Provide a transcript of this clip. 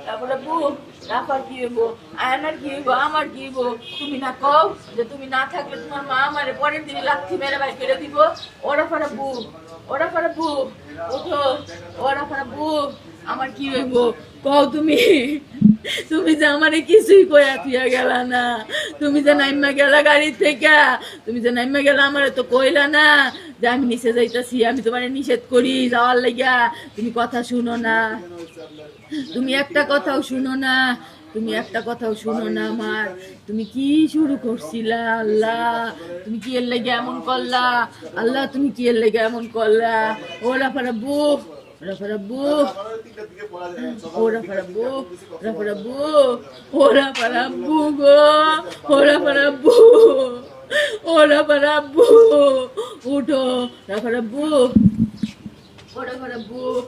তারপরে বু রাফার কি হইব, আয়নার কি হইব, আমার কি হইব? তুমি না কও যে তুমি না থাকলে তোমার মা আমারে পরের দিন লাথি মেরে বাই করে দিব। ওরা ফারা বু, ওরা ফারা বু, ওঠো, ওরা ফারা বু, আমার কি হইব কও তুমি? তুমি যে আমারে কিছুই কইয়া থিয়া গেলা না, তুমি যে নাইমা গেলা গাড়ি থেকে, তুমি যে নাইমা গেলা আমারে তো কইলা না যে আমি নিচে যাইতাছি, আমি তোমারে নিষেধ করি যাওয়ার লাগিয়া, তুমি কথা শুনো না, তুমি একটা কথাও শুনো না, তুমি একটা কথাও শুনো না আমার। তুমি কি শুরু করছিলা আল্লাহ? তুমি কি এর লেগে এমন করলা আল্লাহ? তুমি কি এর লেগে এমন করলা? ওরা ফারা বুক, ওরা ফারা বুক, ওরা ফারা বুক, ওরা ফারা বুক, ওরা ফারা বুক গো, ওরা ফারা বুক, ওরা ফারা বুক, উঠো, ওরা ফারা বুক, ওরা ফারা বুক।